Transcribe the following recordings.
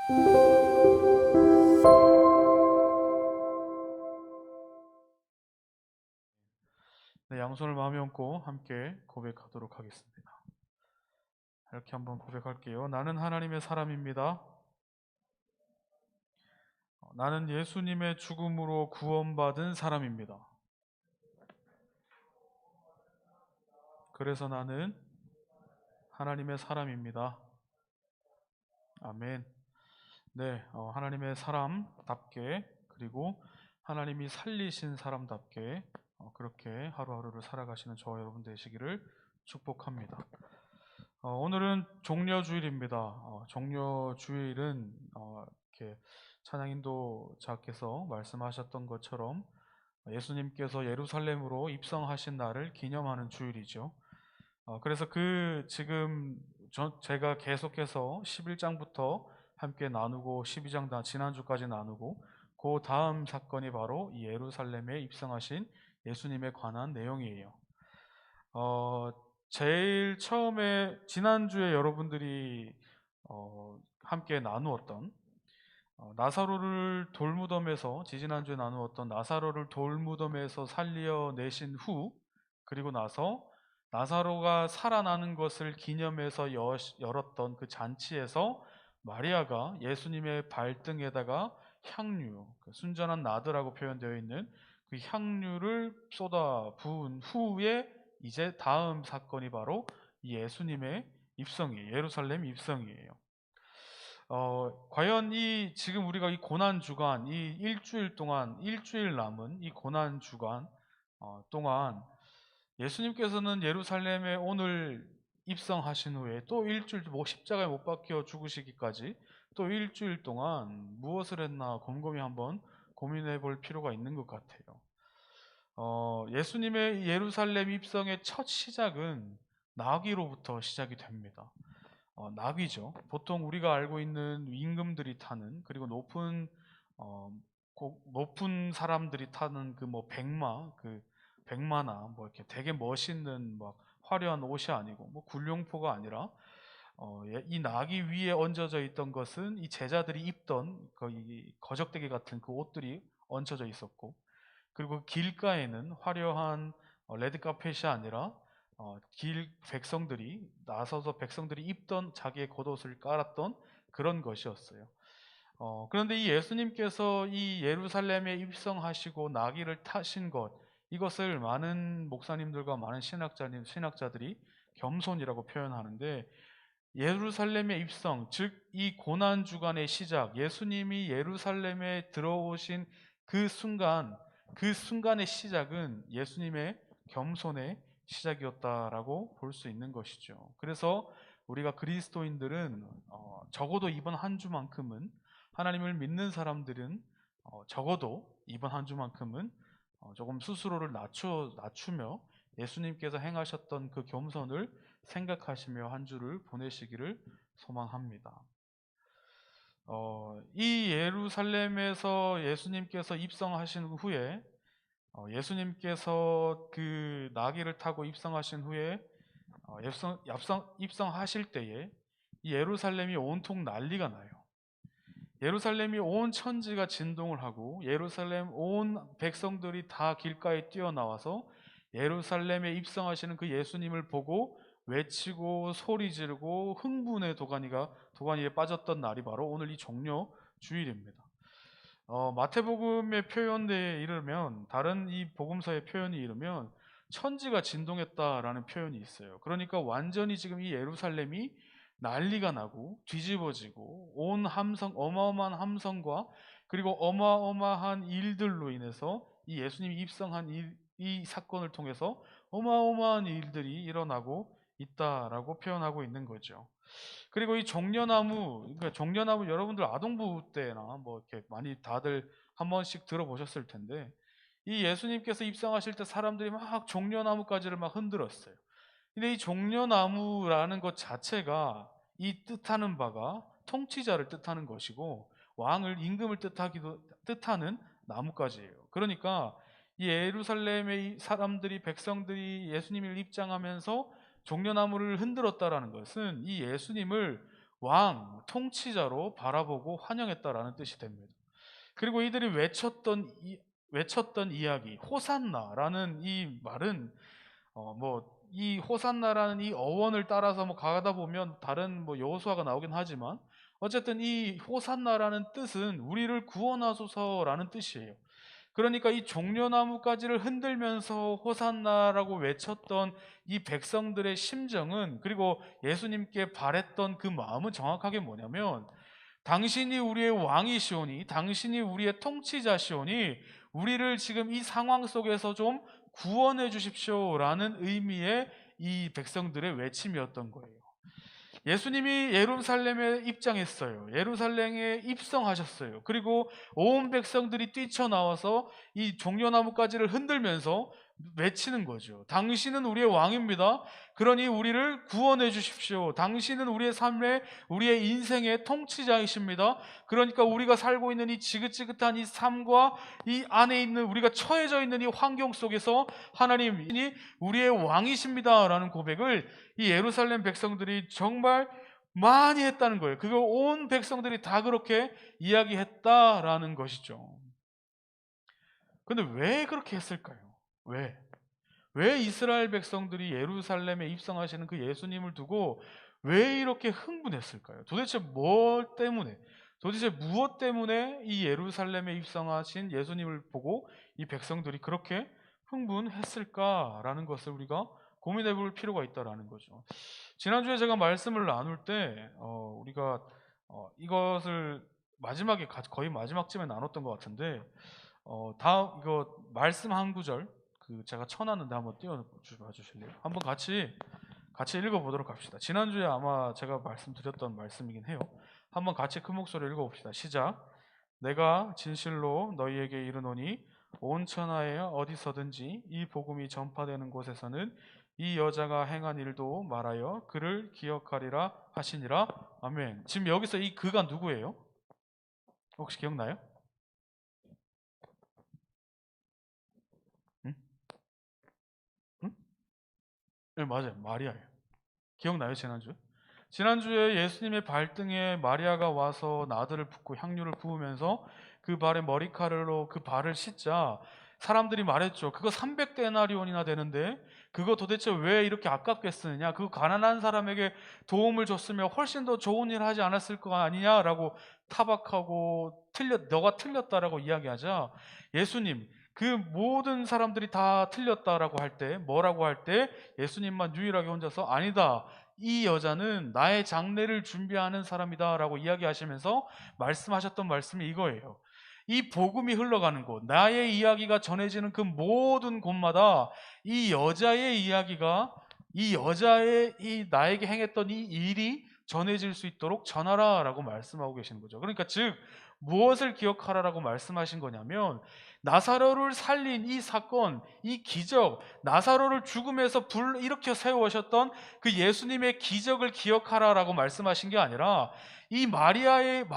네, 양손을 마음에 얹고 함께 고백하도록 하겠습니다. 이렇게 한번 고백할게요. 나는 하나님의 사람입니다. 나는 예수님의 죽음으로 구원받은 사람입니다. 그래서 나는 하나님의 사람입니다. 아멘. 네, 하나님의 사람답게, 그리고 하나님이 살리신 사람답게 그렇게 하루하루를 살아가시는 저와 여러분 되시기를 축복합니다. 오늘은 종려주일입니다. 종려주일은 이렇게 찬양인도자께서 말씀하셨던 것처럼 예수님께서 예루살렘으로 입성하신 날을 기념하는 주일이죠. 그래서 지금 제가 계속해서 11장부터 함께 나누고 12장 지난주까지 나누고 그 다음 사건이 바로 이 예루살렘에 입성하신 예수님에 관한 내용이에요. 제일 처음에 지난주에 여러분들이 함께 나누었던 나사로를 돌무덤에서 지지난주에 나누었던 나사로를 돌무덤에서 살려내신 후, 그리고 나서 나사로가 살아나는 것을 기념해서 열었던 그 잔치에서 마리아가 예수님의 발등에다가 향유, 순전한 나드라고 표현되어 있는 그 향유를 쏟아 부은 후에 이제 다음 사건이 바로 예수님의 입성이에요. 예루살렘 입성이에요. 과연 지금 우리가 이 고난 주간, 이 일주일 남은 이 고난 주간 동안 예수님께서는 예루살렘에 오늘 입성하신 후에 또 일주일, 십자가에 못 박혀 죽으시기까지 또 일주일 동안 무엇을 했나 곰곰이 한번 고민해 볼 필요가 있는 것 같아요. 예수님의 예루살렘 입성의 첫 시작은 나귀로부터 시작이 됩니다. 나귀죠. 보통 우리가 알고 있는 임금들이 타는, 그리고 높은 사람들이 타는 백마나 이렇게 되게 멋있는 막 화려한 옷이 아니고 굴룡포가 아니라 이 나귀 위에 얹어져 있던 것은 이 제자들이 입던 이 거적대기 같은 그 옷들이 얹혀져 있었고, 그리고 길가에는 화려한 레드카펫이 아니라 백성들이 나서서 백성들이 입던 자기의 겉옷을 깔았던 그런 것이었어요. 그런데 이 예수님께서 이 예루살렘에 입성하시고 나귀를 타신 것, 이것을 많은 목사님들과 많은 신학자들이 겸손이라고 표현하는데, 예루살렘의 입성, 즉 이 고난 주간의 시작, 예수님이 예루살렘에 들어오신 그 순간의 시작은 예수님의 겸손의 시작이었다라고 볼 수 있는 것이죠. 그래서 우리가 그리스도인들은 적어도 이번 한 주만큼은, 하나님을 믿는 사람들은 적어도 이번 한 주만큼은 조금 스스로를 낮추며 예수님께서 행하셨던 그 겸손을 생각하시며 한 주를 보내시기를 소망합니다. 이 예루살렘에서 예수님께서 입성하신 후에 예수님께서 그 나귀를 타고 입성하신 후에 입성하실 때에 이 예루살렘이 온통 난리가 나요. 예루살렘이 온 천지가 진동을 하고 예루살렘 온 백성들이 다 길가에 뛰어나와서 예루살렘에 입성하시는 그 예수님을 보고 외치고 소리 지르고 흥분의 도가니에 빠졌던 날이 바로 오늘 이 종려 주일입니다. 마태복음의 표현에 이르면, 다른 이 복음서의 표현이 이르면 천지가 진동했다라는 표현이 있어요. 그러니까 완전히 지금 이 예루살렘이 난리가 나고 뒤집어지고 어마어마한 함성과 그리고 어마어마한 일들로 인해서 이 예수님이 입성한 이 사건을 통해서 어마어마한 일들이 일어나고 있다라고 표현하고 있는 거죠. 그리고 이 종려나무 여러분들 아동부 때나 이렇게 많이 다들 한 번씩 들어보셨을 텐데, 이 예수님께서 입성하실 때 사람들이 막 종려나무까지를 막 흔들었어요. 근데 이 종려나무라는 것 자체가 이 뜻하는 바가 통치자를 뜻하는 것이고 임금을 뜻하는 나무까지예요. 그러니까 이 예루살렘의 백성들이 예수님을 입장하면서 종려나무를 흔들었다라는 것은 이 예수님을 왕, 통치자로 바라보고 환영했다라는 뜻이 됩니다. 그리고 이들이 외쳤던 이야기, 호산나라는 이 말은 이 호산나라는 이 어원을 따라서 가다 보면 다른 여호수아가 나오긴 하지만 어쨌든 이 호산나라는 뜻은 우리를 구원하소서라는 뜻이에요. 그러니까 이 종려나무 가지를 흔들면서 호산나라고 외쳤던 이 백성들의 심정은, 그리고 예수님께 바랬던 그 마음은 정확하게 뭐냐면, 당신이 우리의 왕이시오니, 당신이 우리의 통치자시오니 우리를 지금 이 상황 속에서 좀 구원해 주십시오라는 의미의 이 백성들의 외침이었던 거예요. 예수님이 예루살렘에 입장했어요. 예루살렘에 입성하셨어요. 그리고 온 백성들이 뛰쳐나와서 이 종려나무가지를 흔들면서 외치는 거죠. 당신은 우리의 왕입니다. 그러니 우리를 구원해 주십시오. 당신은 우리의 삶의, 우리의 인생의 통치자이십니다. 그러니까 우리가 살고 있는 이 지긋지긋한 이 삶과 이 안에 있는, 우리가 처해져 있는 이 환경 속에서 하나님이 우리의 왕이십니다라는 고백을 이 예루살렘 백성들이 정말 많이 했다는 거예요. 그걸 온 백성들이 다 그렇게 이야기했다라는 것이죠. 근데 왜 그렇게 했을까요? 왜 이스라엘 백성들이 예루살렘에 입성하시는 그 예수님을 두고 왜 이렇게 흥분했을까요? 도대체 도대체 무엇 때문에 이 예루살렘에 입성하신 예수님을 보고 이 백성들이 그렇게 흥분했을까라는 것을 우리가 고민해 볼 필요가 있다라는 거죠. 지난주에 제가 말씀을 나눌 때 우리가 이것을 거의 마지막쯤에 나눴던 것 같은데, 다음 이거 말씀 한 구절 제가 쳐놨는데 한번 띄워봐 주실래요? 한번 같이 읽어보도록 합시다. 지난주에 아마 제가 말씀드렸던 말씀이긴 해요. 한번 같이 큰 목소리로 읽어봅시다. 시작. 내가 진실로 너희에게 이르노니 온 천하에 어디서든지 이 복음이 전파되는 곳에서는 이 여자가 행한 일도 말하여 그를 기억하리라 하시니라. 아멘. 지금 여기서 이 그가 누구예요? 혹시 기억나요? 응? 응? 네, 맞아요. 마리아예요. 기억나요? 지난주에 예수님의 발등에 마리아가 와서 나들을 붓고 향유를 부으면서 그 발에 머리카락으로 그 발을 씻자 사람들이 말했죠. 그거 300데나리온이나 되는데 그거 도대체 왜 이렇게 아깝게 쓰느냐? 그거 가난한 사람에게 도움을 줬으면 훨씬 더 좋은 일 하지 않았을 거 아니냐라고 타박하고 너가 틀렸다라고 이야기하자, 예수님, 그 모든 사람들이 다 틀렸다라고 할 때, 뭐라고 할 때 예수님만 유일하게 혼자서 아니다, 이 여자는 나의 장례를 준비하는 사람이다 라고 이야기하시면서 말씀하셨던 말씀이 이거예요. 이 복음이 흘러가는 곳, 나의 이야기가 전해지는 그 모든 곳마다 이 여자의 이야기가, 이 여자의 이 나에게 행했던 이 일이 전해질 수 있도록 전하라 라고 말씀하고 계시는 거죠. 그러니까 즉 무엇을 기억하라라고 말씀하신 거냐면, 나사로를 살린 이 사건, 이 기적, 나사로를 죽음에서 불일으켜 세우셨던 그 예수님의 기적을 기억하라라고 말씀하신 게 아니라, 이 마리아가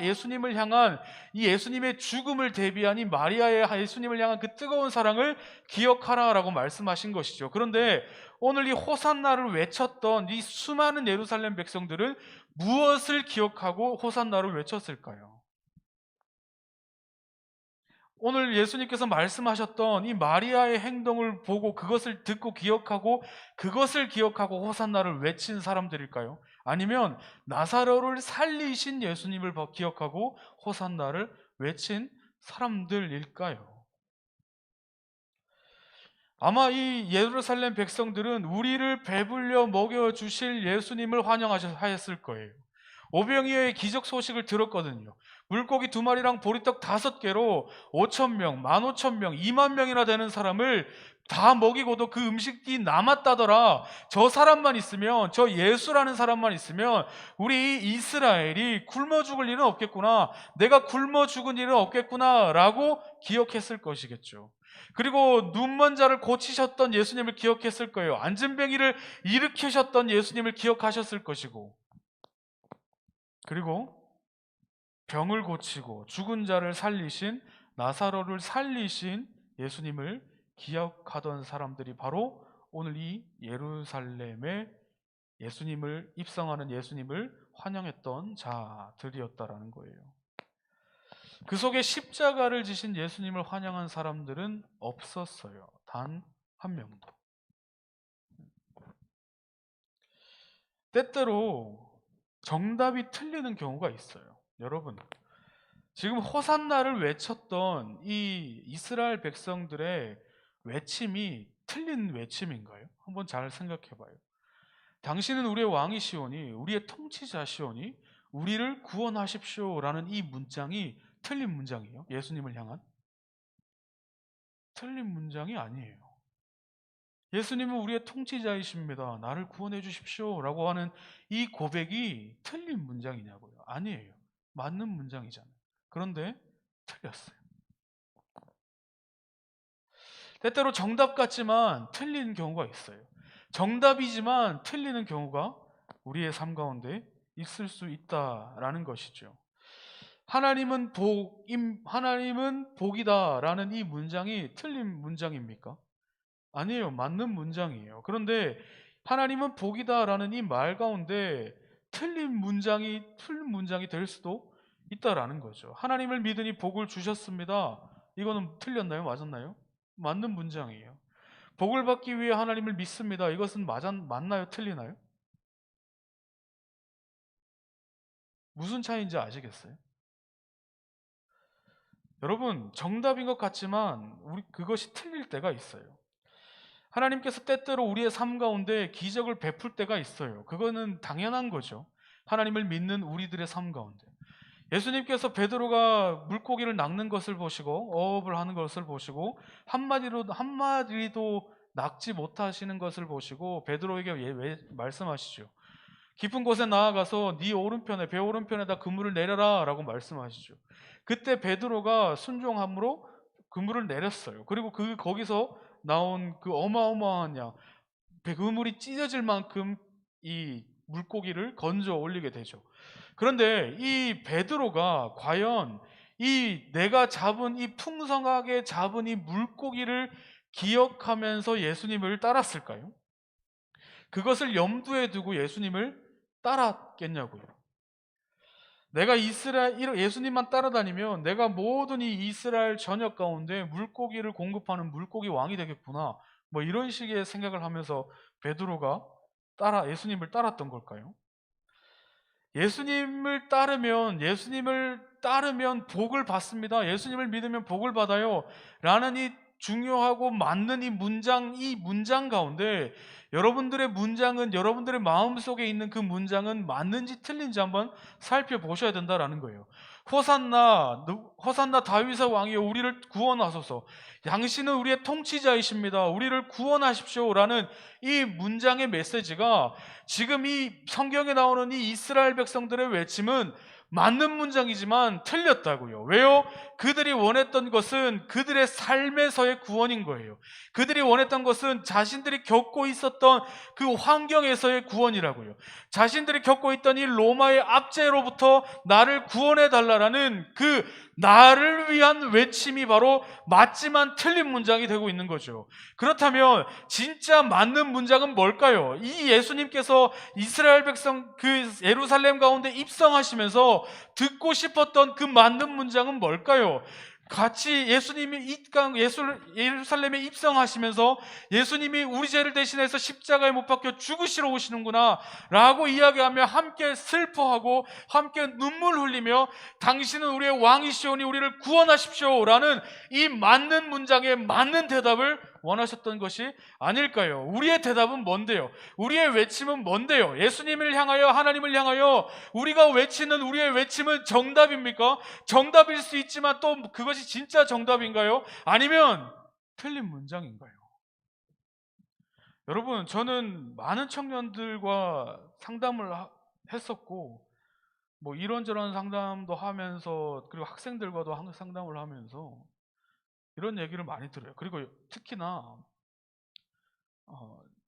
예수님을 향한 이 예수님의 죽음을 대비한 이 마리아의 예수님을 향한 그 뜨거운 사랑을 기억하라라고 말씀하신 것이죠. 그런데 오늘 이 호산나를 외쳤던 이 수많은 예루살렘 백성들은 무엇을 기억하고 호산나를 외쳤을까요? 오늘 예수님께서 말씀하셨던 이 마리아의 행동을 보고 그것을 듣고 기억하고 그것을 기억하고 호산나를 외친 사람들일까요? 아니면 나사로를 살리신 예수님을 기억하고 호산나를 외친 사람들일까요? 아마 이 예루살렘 백성들은 우리를 배불려 먹여주실 예수님을 환영하였을 거예요. 오병이어의 기적 소식을 들었거든요. 물고기 2마리랑 보리떡 5개로 5,000명, 15,000명, 2만 명이나 되는 사람을 다 먹이고도 그 음식이 남았다더라. 저 사람만 있으면, 저 예수라는 사람만 있으면 우리 이스라엘이 굶어 죽을 일은 없겠구나, 내가 굶어 죽은 일은 없겠구나 라고 기억했을 것이겠죠. 그리고 눈먼 자를 고치셨던 예수님을 기억했을 거예요. 안진뱅이를 일으키셨던 예수님을 기억하셨을 것이고, 그리고 병을 고치고 죽은 자를 살리신, 나사로를 살리신 예수님을 기억하던 사람들이 바로 오늘 이 예루살렘의 예수님을 입성하는 예수님을 환영했던 자들이었다라는 거예요. 그 속에 십자가를 지신 예수님을 환영한 사람들은 없었어요. 단 한 명도. 때때로 정답이 틀리는 경우가 있어요. 여러분, 지금 호산나를 외쳤던 이 이스라엘 백성들의 외침이 틀린 외침인가요? 한번 잘 생각해 봐요. 당신은 우리의 왕이시오니, 우리의 통치자시오니 우리를 구원하십시오라는 이 문장이 틀린 문장이에요. 예수님을 향한 틀린 문장이 아니에요. 예수님은 우리의 통치자이십니다. 나를 구원해 주십시오라고 하는 이 고백이 틀린 문장이냐고요? 아니에요. 맞는 문장이잖아요. 그런데 틀렸어요. 때때로 정답 같지만 틀린 경우가 있어요. 정답이지만 틀리는 경우가 우리의 삶 가운데 있을 수 있다라는 것이죠. 하나님은 복이다라는 이 문장이 틀린 문장입니까? 아니에요. 맞는 문장이에요. 그런데 하나님은 복이다라는 이 말 가운데 틀린 문장이 될 수도 있다라는 거죠. 하나님을 믿으니 복을 주셨습니다. 이거는 틀렸나요? 맞았나요? 맞는 문장이에요. 복을 받기 위해 하나님을 믿습니다. 이것은 맞나요? 틀리나요? 무슨 차이인지 아시겠어요? 여러분, 정답인 것 같지만 그것이 틀릴 때가 있어요. 하나님께서 때때로 우리의 삶 가운데 기적을 베풀 때가 있어요. 그거는 당연한 거죠. 하나님을 믿는 우리들의 삶 가운데. 예수님께서 베드로가 물고기를 낚는 것을 보시고 어업을 하는 것을 보시고 한마디도 낚지 못하시는 것을 보시고 베드로에게 말씀하시죠. 깊은 곳에 나아가서 네 오른편에 배 오른편에다 그물을 내려라 라고 말씀하시죠. 그때 베드로가 순종함으로 그물을 내렸어요. 그리고 거기서 나온 그 어마어마한 양, 그물이 찢어질 만큼 이 물고기를 건져 올리게 되죠. 그런데 이 베드로가 과연 내가 잡은 이 풍성하게 잡은 이 물고기를 기억하면서 예수님을 따랐을까요? 그것을 염두에 두고 예수님을 따랐겠냐고요. 내가 예수님만 따라다니면 내가 모든 이 이스라엘 전역 가운데 물고기를 공급하는 물고기 왕이 되겠구나. 뭐 이런 식의 생각을 하면서 베드로가 예수님을 따랐던 걸까요? 예수님을 따르면 복을 받습니다. 예수님을 믿으면 복을 받아요. 라는 이 중요하고 맞는 이 문장 가운데 여러분들의 마음속에 있는 그 문장은 맞는지 틀린지 한번 살펴보셔야 된다라는 거예요. 호산나 다윗의 왕이여 우리를 구원하소서. 당신은 우리의 통치자이십니다. 우리를 구원하십시오라는 이 문장의 메시지가 지금 이 성경에 나오는 이 이스라엘 백성들의 외침은 맞는 문장이지만 틀렸다고요. 왜요? 그들이 원했던 것은 그들의 삶에서의 구원인 거예요. 그들이 원했던 것은 자신들이 겪고 있었던 그 환경에서의 구원이라고요. 자신들이 겪고 있던 이 로마의 압제로부터 나를 구원해 달라라는 그 나를 위한 외침이 바로 맞지만 틀린 문장이 되고 있는 거죠. 그렇다면 진짜 맞는 문장은 뭘까요? 이 예수님께서 이스라엘 백성 그 예루살렘 가운데 입성하시면서 듣고 싶었던 그 맞는 문장은 뭘까요? 같이 예루살렘에 입성하시면서 예수님이 우리 죄를 대신해서 십자가에 못 박혀 죽으시러 오시는구나 라고 이야기하며 함께 슬퍼하고 함께 눈물 흘리며 당신은 우리의 왕이시오니 우리를 구원하십시오 라는 이 맞는 문장에 맞는 대답을 원하셨던 것이 아닐까요? 우리의 대답은 뭔데요? 우리의 외침은 뭔데요? 예수님을 향하여 하나님을 향하여 우리가 외치는 우리의 외침은 정답입니까? 정답일 수 있지만 또 그것이 진짜 정답인가요? 아니면 틀린 문장인가요? 여러분, 저는 많은 청년들과 상담을 했었고 뭐 이런저런 상담도 하면서 그리고 학생들과도 상담을 하면서 이런 얘기를 많이 들어요. 그리고 특히나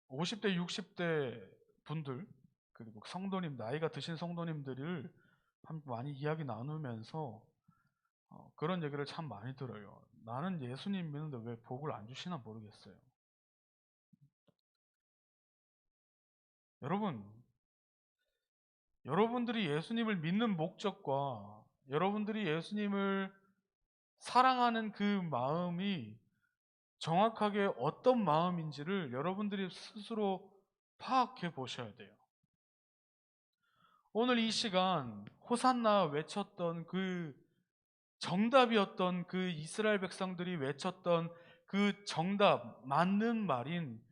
50대, 60대 분들 그리고 나이가 드신 성도님들을 많이 이야기 나누면서 그런 얘기를 참 많이 들어요. 나는 예수님 믿는데 왜 복을 안 주시나 모르겠어요. 여러분, 여러분들이 예수님을 믿는 목적과 여러분들이 예수님을 사랑하는 그 마음이 정확하게 어떤 마음인지를 여러분들이 스스로 파악해 보셔야 돼요. 오늘 이 시간 호산나 외쳤던 그 정답이었던 그 이스라엘 백성들이 외쳤던 그 정답, 맞는 말인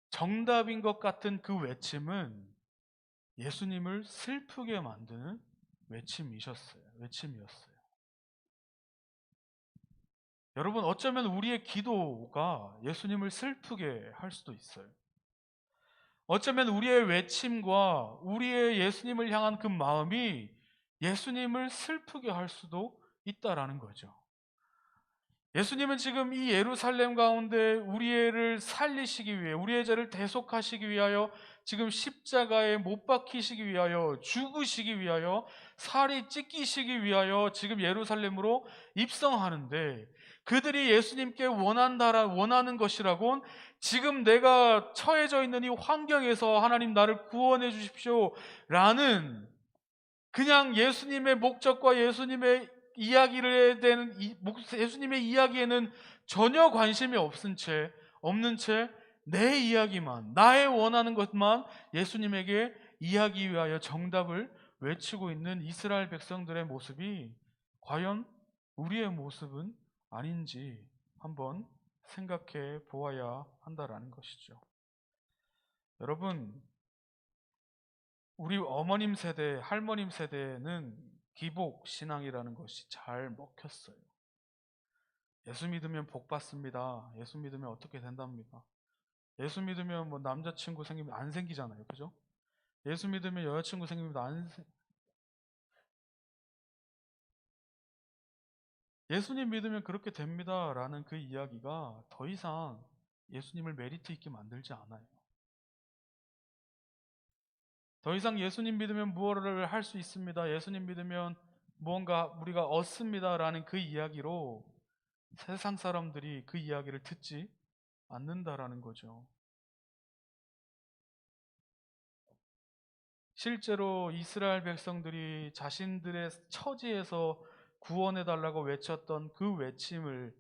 정답인 것 같은 그 외침은 예수님을 슬프게 만드는 외침이었어요. 여러분, 어쩌면 우리의 기도가 예수님을 슬프게 할 수도 있어요. 어쩌면 우리의 외침과 우리의 예수님을 향한 그 마음이 예수님을 슬프게 할 수도 있다라는 거죠. 예수님은 지금 이 예루살렘 가운데 우리를 살리시기 위해, 우리의 죄를 대속하시기 위하여, 지금 십자가에 못 박히시기 위하여, 죽으시기 위하여, 살이 찢기시기 위하여 지금 예루살렘으로 입성하는데, 그들이 예수님께 원하는 것이라곤 지금 내가 처해져 있는 이 환경에서 하나님 나를 구원해 주십시오 라는, 그냥 예수님의 목적과 예수님의 이야기를 되는 예수님의 이야기에는 전혀 관심이 없는 채 내 이야기만, 나의 원하는 것만 예수님에게 이야기 위하여 정답을 외치고 있는 이스라엘 백성들의 모습이 과연 우리의 모습은 아닌지 한번 생각해 보아야 한다라는 것이죠. 여러분, 우리 어머님 세대, 할머님 세대는 기복 신앙이라는 것이 잘 먹혔어요. 예수 믿으면 복 받습니다. 예수 믿으면 어떻게 된답니다. 예수 믿으면 뭐 남자친구 생기면 안 생기잖아요. 그죠? 예수 믿으면 여자친구 생기면 예수님 믿으면 그렇게 됩니다라는 그 이야기가 더 이상 예수님을 메리트 있게 만들지 않아요. 더 이상 예수님 믿으면 무엇을 할 수 있습니다. 예수님 믿으면 무언가 우리가 얻습니다라는 그 이야기로 세상 사람들이 그 이야기를 듣지 않는다라는 거죠. 실제로 이스라엘 백성들이 자신들의 처지에서 구원해달라고 외쳤던 그 외침을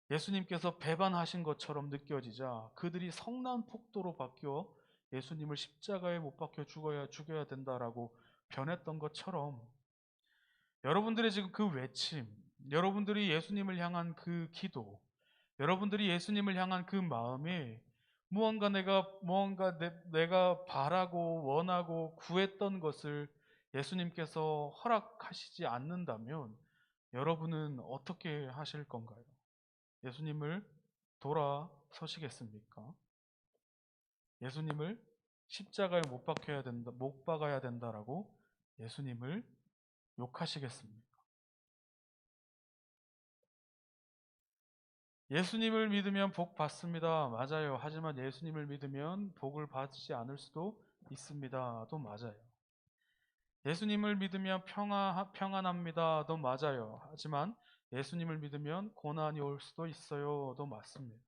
예수님께서 배반하신 것처럼 느껴지자 그들이 성난폭도로 바뀌어 예수님을 십자가에 못 박혀 죽여야 된다라고 변했던 것처럼, 여러분들의 지금 그 외침, 여러분들이 예수님을 향한 그 기도, 여러분들이 예수님을 향한 그 마음에 내가 바라고 원하고 구했던 것을 예수님께서 허락하시지 않는다면 여러분은 어떻게 하실 건가요? 예수님을 돌아서시겠습니까? 예수님을 십자가에 못 박아야 된다라고 예수님을 욕하시겠습니까? 예수님을 믿으면 복 받습니다. 맞아요. 하지만 예수님을 믿으면 복을 받지 않을 수도 있습니다. 또 맞아요. 예수님을 믿으면 평안합니다. 또 맞아요. 하지만 예수님을 믿으면 고난이 올 수도 있어요. 또 맞습니다.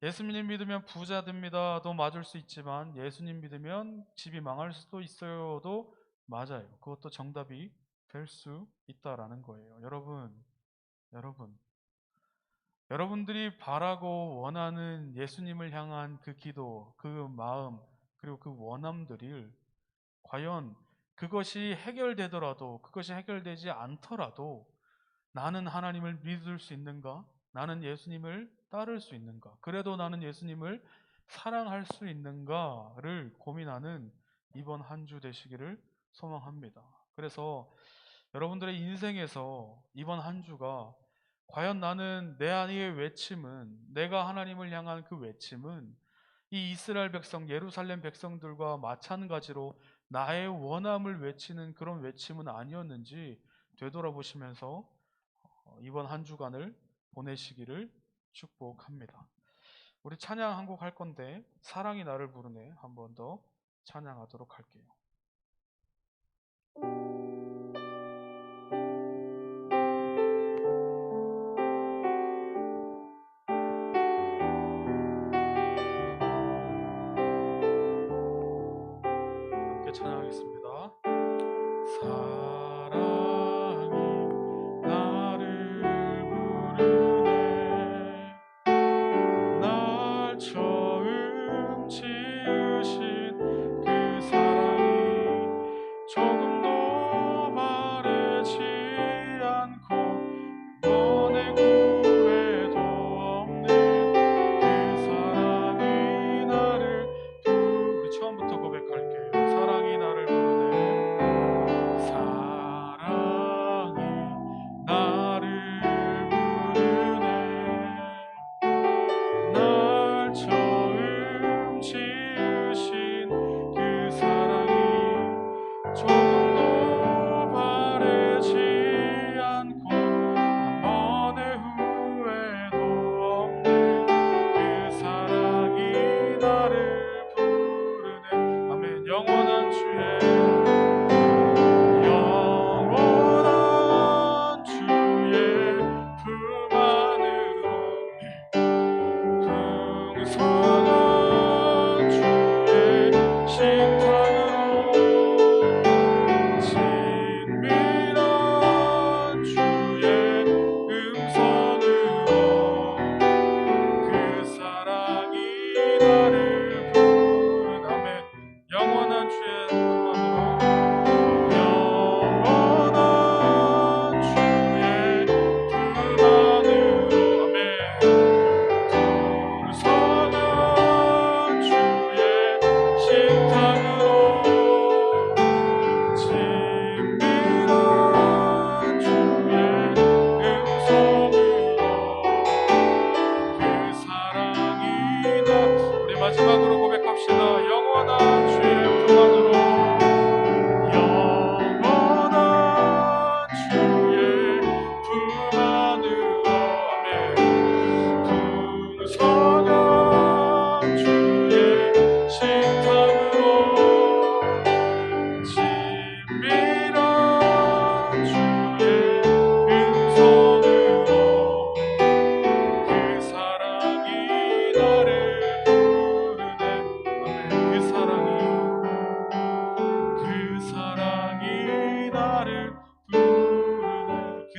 예수님 믿으면 부자 됩니다. 도 맞을 수 있지만 예수님 믿으면 집이 망할 수도 있어요. 도 맞아요. 그것도 정답이 될 수 있다라는 거예요. 여러분, 여러분들이 바라고 원하는 예수님을 향한 그 기도, 그 마음, 그리고 그 원함들을 과연 그것이 해결되더라도, 그것이 해결되지 않더라도 나는 하나님을 믿을 수 있는가? 나는 예수님을 따를 수 있는가? 그래도 나는 예수님을 사랑할 수 있는가를 고민하는 이번 한 주 되시기를 소망합니다. 그래서 여러분들의 인생에서 이번 한 주가 과연 나는 내 안의 외침은, 내가 하나님을 향한 그 외침은 이 이스라엘 백성, 예루살렘 백성들과 마찬가지로 나의 원함을 외치는 그런 외침은 아니었는지 되돌아보시면서 이번 한 주간을 보내시기를 축복합니다. 우리 찬양 한 곡 할 건데 사랑이 나를 부르네, 한 번 더 찬양하도록 할게요. 함께 찬양하겠습니다.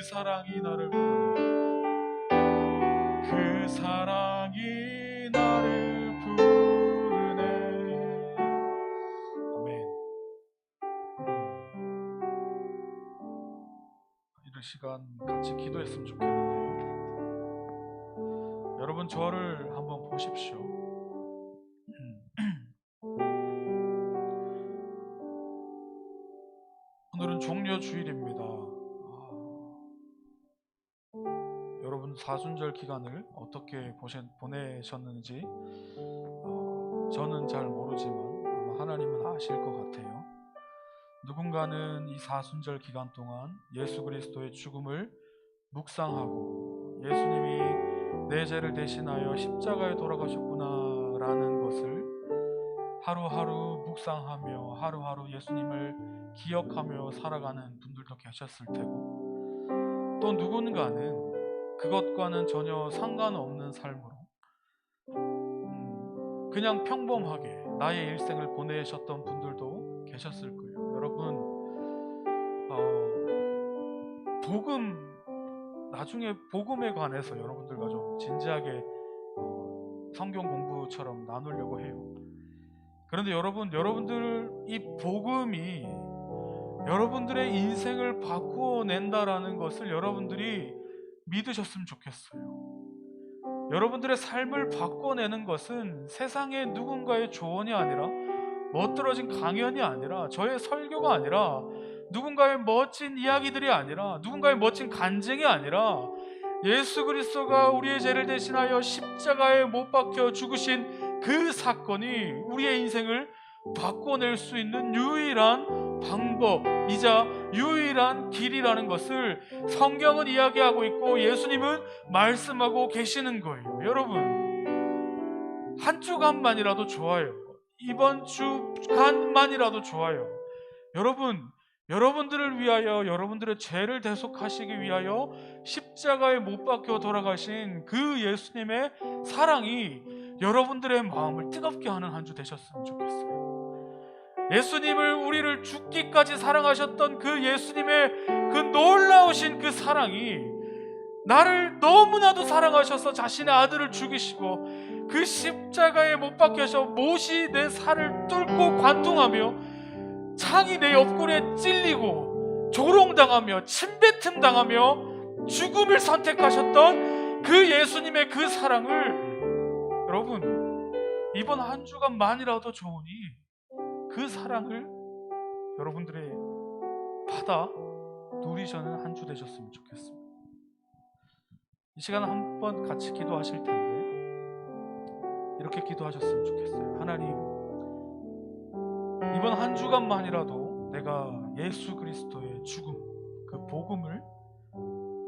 사랑이 나를 부르네. 그 사랑이 나를 부르네. 아멘. 이런 시간 같이 기도했으면 좋겠는데요. 여러분 저를 한번 보십시오. 오늘은 종려주일입니다. 여러분 사순절 기간을 어떻게 보내셨는지 저는 잘 모르지만 아마 하나님은 아실 것 같아요. 누군가는 이 사순절 기간 동안 예수 그리스도의 죽음을 묵상하고 예수님이 내 죄를 대신하여 십자가에 돌아가셨구나 라는 것을 하루하루 묵상하며 하루하루 예수님을 기억하며 살아가는 분들도 계셨을 테고, 또 누군가는 그것과는 전혀 상관없는 삶으로 그냥 평범하게 나의 일생을 보내셨던 분들도 계셨을 거예요. 여러분 나중에 복음에 관해서 여러분들과 좀 진지하게 성경 공부처럼 나누려고 해요. 그런데 여러분들 이 복음이 여러분들의 인생을 바꾸어 낸다라는 것을 여러분들이 믿으셨으면 좋겠어요. 여러분들의 삶을 바꿔내는 것은 세상의 누군가의 조언이 아니라 멋들어진 강연이 아니라 저의 설교가 아니라 누군가의 멋진 이야기들이 아니라 누군가의 멋진 간증이 아니라 예수 그리스도가 우리의 죄를 대신하여 십자가에 못 박혀 죽으신 그 사건이 우리의 인생을 바꿔낼 수 있는 유일한 방법이자 유일한 길이라는 것을 성경은 이야기하고 있고 예수님은 말씀하고 계시는 거예요. 여러분 한 주간만이라도 좋아요. 이번 주간만이라도 좋아요. 여러분들을 위하여 여러분들의 죄를 대속하시기 위하여 십자가에 못 박혀 돌아가신 그 예수님의 사랑이 여러분들의 마음을 뜨겁게 하는 한 주 되셨으면 좋겠어요. 예수님을 우리를 죽기까지 사랑하셨던 그 예수님의 그 놀라우신 그 사랑이 나를 너무나도 사랑하셔서 자신의 아들을 죽이시고 그 십자가에 못 박혀서 못이 내 살을 뚫고 관통하며 창이 내 옆구리에 찔리고 조롱당하며 침뱉음 당하며 죽음을 선택하셨던 그 예수님의 그 사랑을 여러분 이번 한 주간만이라도 좋으니 그 사랑을 여러분들의 받아 누리시는 한 주 되셨으면 좋겠습니다. 이 시간 한번 같이 기도하실 텐데 이렇게 기도하셨으면 좋겠어요. 하나님, 이번 한 주간만이라도 내가 예수 그리스도의 죽음, 그 복음을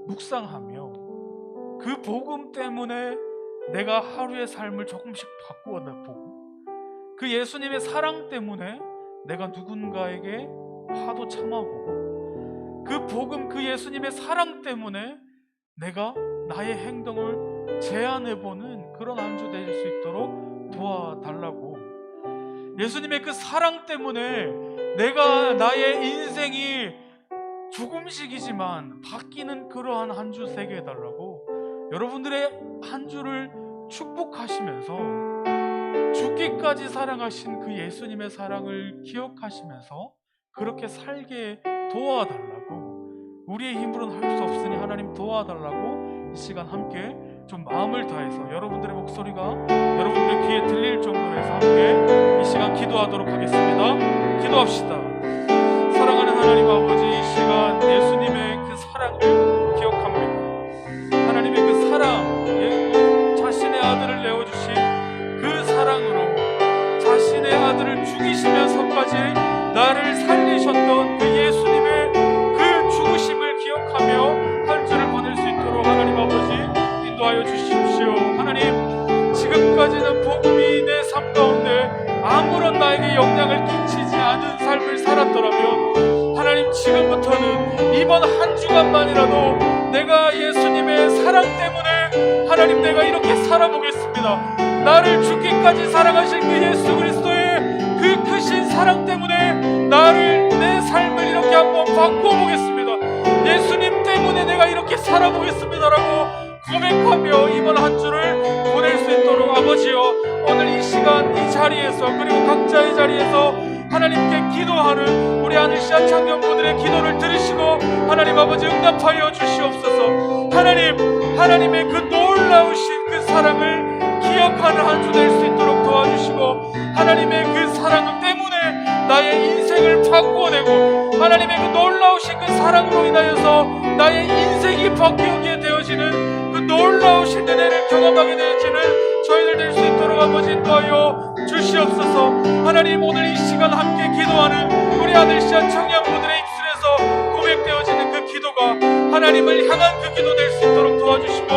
묵상하며 그 복음 때문에 내가 하루의 삶을 조금씩 바꾸어 보고 그 예수님의 사랑 때문에 내가 누군가에게 화도 참아보고 그 복음, 그 예수님의 사랑 때문에 내가 나의 행동을 제한해보는 그런 한 주 될 수 있도록 도와달라고, 예수님의 그 사랑 때문에 내가 나의 인생이 조금씩이지만 바뀌는 그러한 한 주 되게 해달라고 여러분들의 한 주를 축복하시면서 죽기까지 사랑하신 그 예수님의 사랑을 기억하시면서 그렇게 살게 도와달라고, 우리의 힘으로는 할 수 없으니 하나님 도와달라고 이 시간 함께 좀 마음을 다해서 여러분들의 목소리가 여러분들의 귀에 들릴 정도로 해서 함께 이 시간 기도하도록 하겠습니다. 기도합시다. 사랑하는 하나님 아버지, 이 시간 예수님의 그 사랑을 기억합니다. 하나님의 그 사랑, 자신의 아들을 내어주신 그 사랑으로 자신의 아들을 죽이시면서까지 나를 살리셨던 그 예수님의 그 죽으심을 기억하며 한 주를 보낼 수 있도록 하나님 아버지 인도하여 주십시오. 하나님, 지금까지는 복음이 내 삶 가운데 아무런 나에게 영향을 끼치지 않은 삶을 살았더라면 하나님, 지금부터는 이번 한 주간만이라도 내가 예수님의 사랑 때문에 하나님 내가 이렇게 살아보겠습니다. 나를 죽기까지 사랑하신 그 예수 그리스도의 그 크신 사랑 때문에 나를, 내 삶을 이렇게 한번 바꿔보겠습니다. 예수님 때문에 내가 이렇게 함께 살아보겠습니다라고 고백하며 이번 한 주를 보낼 수 있도록 아버지여, 오늘 이 시간 이 자리에서, 그리고 각자의 자리에서 하나님께 기도하는 우리 하늘시아 청년부들의 기도를 들으시고 하나님 아버지 응답하여 주시옵소서. 하나님의 그 놀라우신 그 사랑을 기억하는 한 주 될 수 있도록 도와주시고, 하나님의 그 사랑 때문에 나의 인생을 바꾸어내고, 하나님의 그 놀라우신 그 사랑으로 인하여서 나의 인생이 바뀌게 되어지는 그 놀라우신 은혜를 경험하게 되어지는 저희들 될 수 있도록 아버지 인도하여 주시옵소서. 하나님, 오늘 이 시간 함께 기도하는 우리 아들씨와 청년부들의 입술에서 고백되어지는 그 기도가 하나님을 향한 그 기도 될 수 있도록 도와주시고,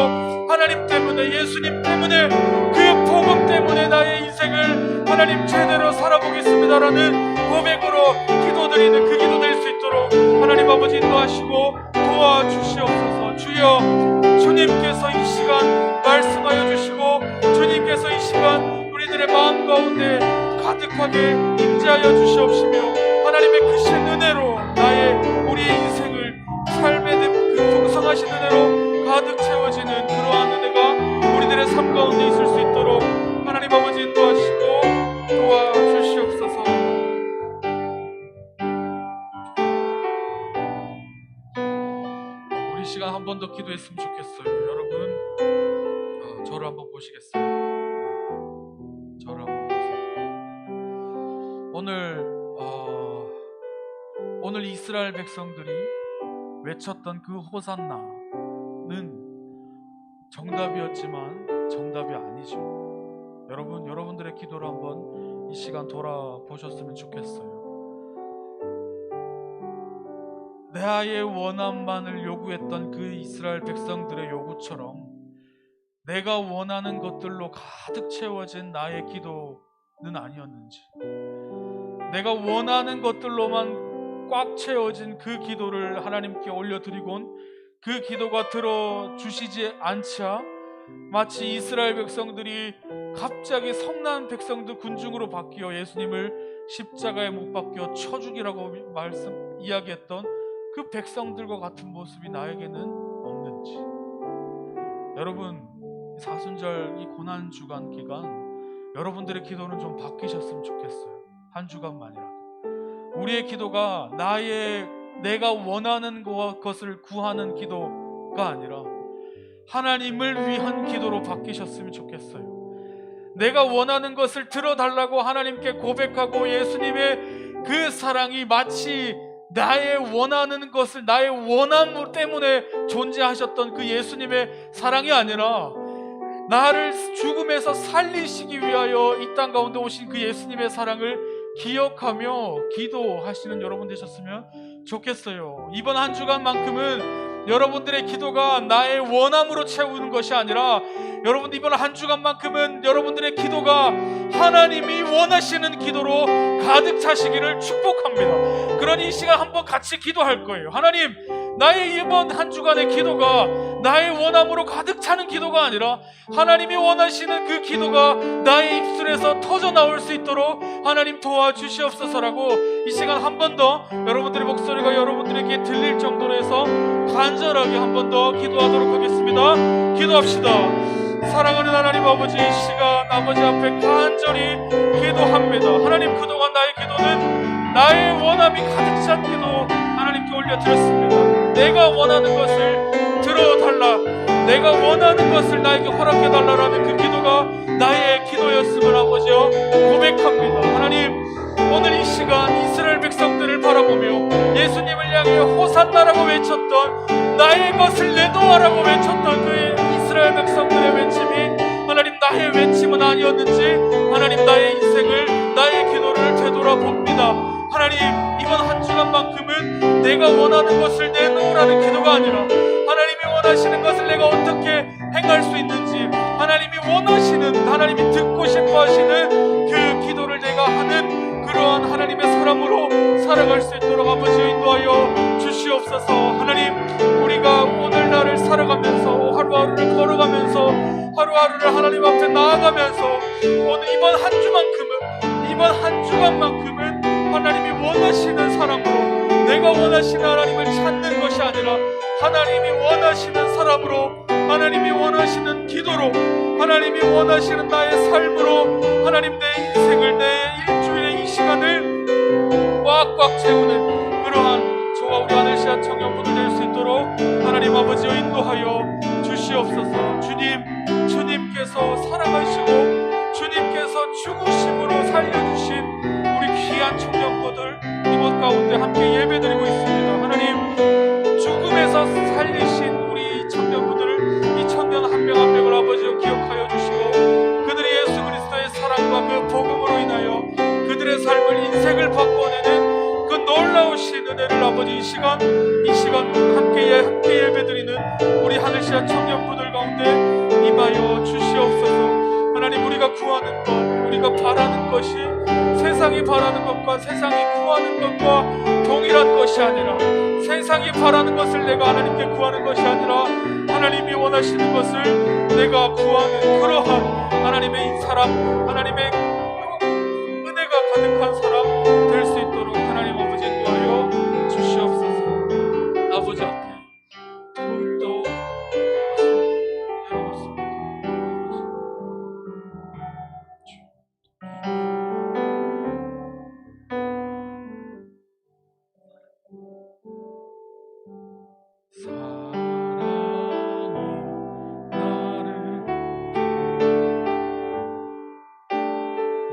하나님 때문에, 예수님 때문에, 그 복음 때문에 나의 인생을 하나님 제대로 살아보겠습니다라는 고백으로 기도드리는 그 기도 될 수 있도록 하나님 아버지 인도하시고 도와주시옵소서. 주여, 주님께서 이 시간 말씀하여 주시고, 주님께서 이 시간 우리들의 마음 가운데 가득하게 임재하여 주시옵시며, 하나님의 크신 은혜로 우리의 인생을 삶의 그 풍성하신 은혜로 가득 채워지는 그러한 은혜가 우리들의 삶 가운데 있을 수 있도록 하나님 아버지 인도하시고 도와주시옵소서. 우리 시간 한 번 더 기도했으면 좋겠어요. 여러분, 저를 한번 보시겠어요? 저를 한번 보세요. 오늘 이스라엘 백성들이 외쳤던 그 호산나는 정답이었지만 정답이 아니죠. 여러분들의 기도를 한번 이 시간 돌아보셨으면 좋겠어요. 나의 원함만을 요구했던 그 이스라엘 백성들의 요구처럼 내가 원하는 것들로 가득 채워진 나의 기도는 아니었는지, 내가 원하는 것들로만 꽉 채워진 그 기도를 하나님께 올려드리곤 그 기도가 들어주시지 않자 마치 이스라엘 백성들이 갑자기 성난 백성들 군중으로 바뀌어 예수님을 십자가에 못 박혀 쳐 죽이라고 이야기했던 그 백성들과 같은 모습이 나에게는 없는지, 여러분, 사순절 이 고난주간 기간 여러분들의 기도는 좀 바뀌셨으면 좋겠어요. 한 주간만이라도 우리의 기도가 내가 원하는 것을 구하는 기도가 아니라 하나님을 위한 기도로 바뀌셨으면 좋겠어요. 내가 원하는 것을 들어달라고 하나님께 고백하고 예수님의 그 사랑이 마치 나의 원하는 것을, 나의 원함 때문에 존재하셨던 그 예수님의 사랑이 아니라 나를 죽음에서 살리시기 위하여 이 땅 가운데 오신 그 예수님의 사랑을 기억하며 기도하시는 여러분 되셨으면 좋겠어요. 이번 한 주간만큼은 여러분들의 기도가 나의 원함으로 채우는 것이 아니라, 여러분들 이번 한 주간만큼은 여러분들의 기도가 하나님이 원하시는 기도로 가득 차시기를 축복합니다. 그러니 이 시간 한번 같이 기도할 거예요. 하나님, 나의 이번 한 주간의 기도가 나의 원함으로 가득 차는 기도가 아니라 하나님이 원하시는 그 기도가 나의 입술에서 터져 나올 수 있도록 하나님 도와주시옵소서라고 이 시간 한 번 더 여러분들의 목소리가 여러분들에게 들릴 정도로 해서 간절하게 한 번 더 기도하도록 하겠습니다. 기도합시다. 사랑하는 하나님 아버지, 이 시간 아버지 앞에 간절히 기도합니다. 하나님, 그동안 나의 기도는 나의 원함이 가득 찬 기도 하나님께 올려드렸습니다. 내가 원하는 것을 들어달라, 내가 원하는 것을 나에게 허락해달라라는 그 기도가 나의 기도였음을 아버지여 고백합니다. 하나님, 오늘 이 시간 이스라엘 백성들을 바라보며 예수님을 향해 호산나라고 외쳤던, 나의 것을 내놓아라고 외쳤던 그 이스라엘 백성들의 외침이 하나님 나의 외침은 아니었는지 하나님 나의 인생을, 나의 기도를 되돌아봅니다. 하나님, 이번 한 주간만큼은 내가 원하는 것을 내놓으라는 기도가 아니라 하나님이 원하시는 것을 내가 어떻게 행할 수 있는지, 하나님이 원하시는, 하나님이 듣고 싶어 하시는 그 기도를 내가 하는 그러한 하나님의 사람으로 살아갈 수 있도록 아버지 인도하여 주시옵소서. 하나님, 우리가 오늘날을 살아가면서, 하루하루를 걸어가면서, 하루하루를 하나님 앞에 나아가면서 오늘 이번 한 주만큼은, 이번 한 주간만큼은 하나님이 원하시는 사람으로, 내가 원하시는 하나님을 찾는 것이 아니라 하나님이 원하시는 사람으로, 하나님이 원하시는 기도로, 하나님이 원하시는 나의 삶으로 하나님 내 인생을, 내 일주일의 이 시간을 꽉꽉 채우는 그러한 저와 우리 하늘시아 청년부들 될 수 있도록 하나님 아버지여 인도하여 주시옵소서. 주님께서 살아가시고 주님께서 죽으심으로 살려주신 우리 귀한 청년부들 이곳 가운데 함께 예배드리고 있습니다. 하나님, 죽음에서 살리신 우리 청년부들을, 이 청년 한 명 한 명을 아버지여 기억하여 주시고 그들이 예수 그리스도의 사랑과 그 복음으로 인하여 그들의 삶을, 인생을 바꿔내는 그 놀라우신 은혜를 아버지 이 시간 함께 예배드리는 우리 하늘시아 청년부들 가운데 임하여 주시옵소서. 하나님, 우리가 구하는 것, 우리가 바라는 것이 세상이 바라는 것과 세상이 구하는 것과 동일한 것이 아니라, 세상이 바라는 것을 내가 하나님께 구하는 것이 아니라 하나님이 원하시는 것을 내가 구하는 그러한 하나님의 사람, 하나님의 은혜가 가득한 사람 될 수 있도록 하나님 아버지 인도하여 주시옵소서. 아버지 앞에 더욱더 열어놓습니다.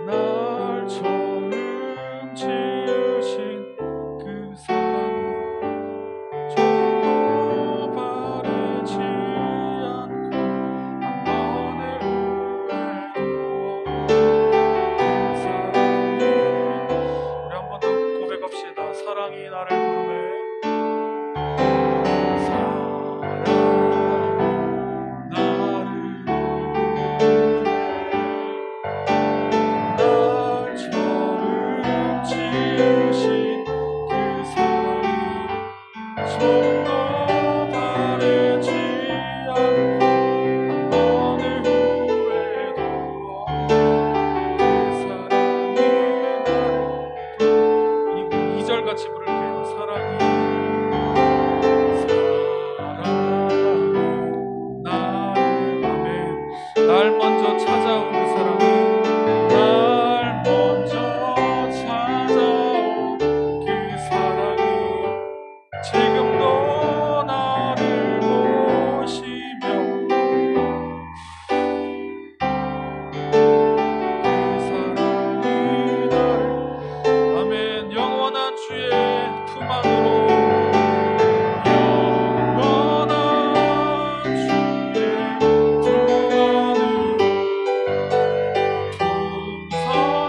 날 처음 지으신 그 사랑이 좀도 바르지 않고 한 번의 후회도 그 사랑이, 우리 한 번 더 고백합시다. 사랑이 나를 부르네. 같이 부를게요. 사랑이 나를, 아멘. 날 먼저 찾아온 그 사랑이, 날 먼저 찾아온 그 사랑이 지금도 나를 보시며 그 사랑이 나를, 아멘. 영원한 주의 품 안으로, 영원한 주의 품 안으로,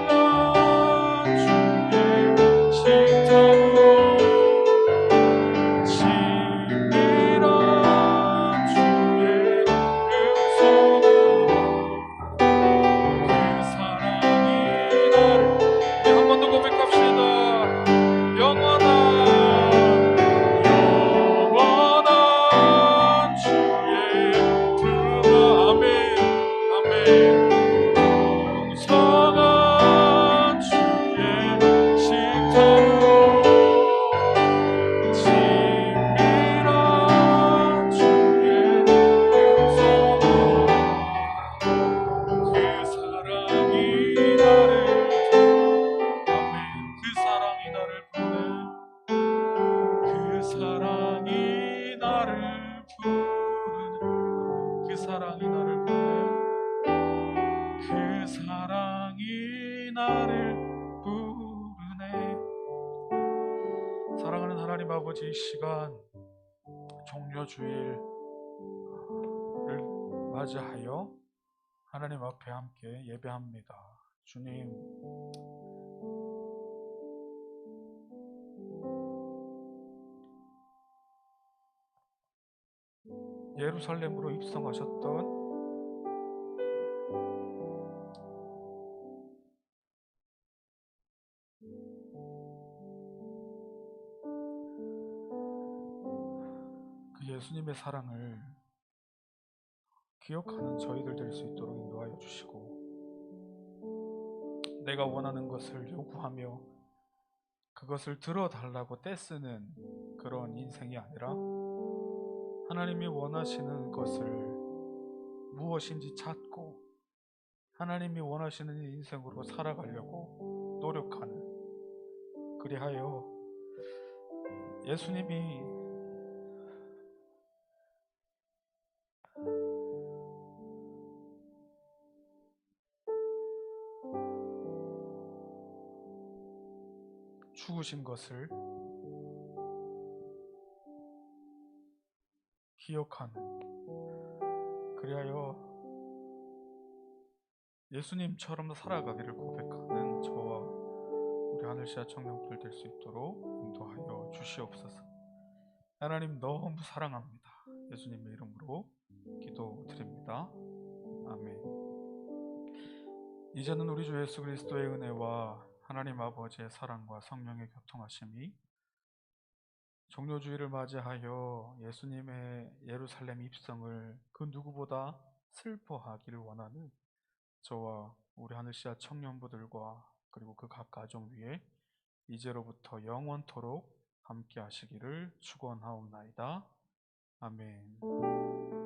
풍성한 주의 식탁으로, 친밀한 주의 음성으로 그 사랑이 나를, 우리 한 번 더 고백합시다. 영원한 주의 품, 아멘, 아멘. 풍성한 주의 식탁으로, 친밀한 주의 음성으로 그 사랑이 나를, 아멘. 그 사랑이 나를 부르네. 그 사랑이 나를 부르네. 그 사랑이 나를 부르네. 그 사랑이 나를 부르네. 사랑하는 하나님 아버지, 이 시간 종려주일을 맞이하여 하나님 앞에 함께 예배합니다. 주님, 예루살렘으로 입성하셨던 그 예수님의 사랑을 기억하는 저희들 될 수 있도록 인도하여 주시고, 내가 원하는 것을 요구하며 그것을 들어달라고 떼쓰는 그런 인생이 아니라 하나님이 원하시는 것을 무엇인지 찾고 하나님이 원하시는 인생으로 살아가려고 노력하는, 그리하여 예수님이 죽으신 것을 기억하는, 그리하여 예수님처럼 살아가기를 고백하는 저와 우리 하늘시아 청년들 될 수 있도록 인도하여 주시옵소서. 하나님 너무 사랑합니다. 예수님의 이름으로 기도드립니다. 아멘. 이제는 우리 주 예수 그리스도의 은혜와 하나님 아버지의 사랑과 성령의 교통하심이 종료주의를 맞이하여 예수님의 예루살렘 입성을 그 누구보다 슬퍼하기를 원하는 저와 우리 하늘시아 청년부들과 그리고 그 각 가정 위에 이제로부터 영원토록 함께 하시기를 축원하옵나이다. 아멘.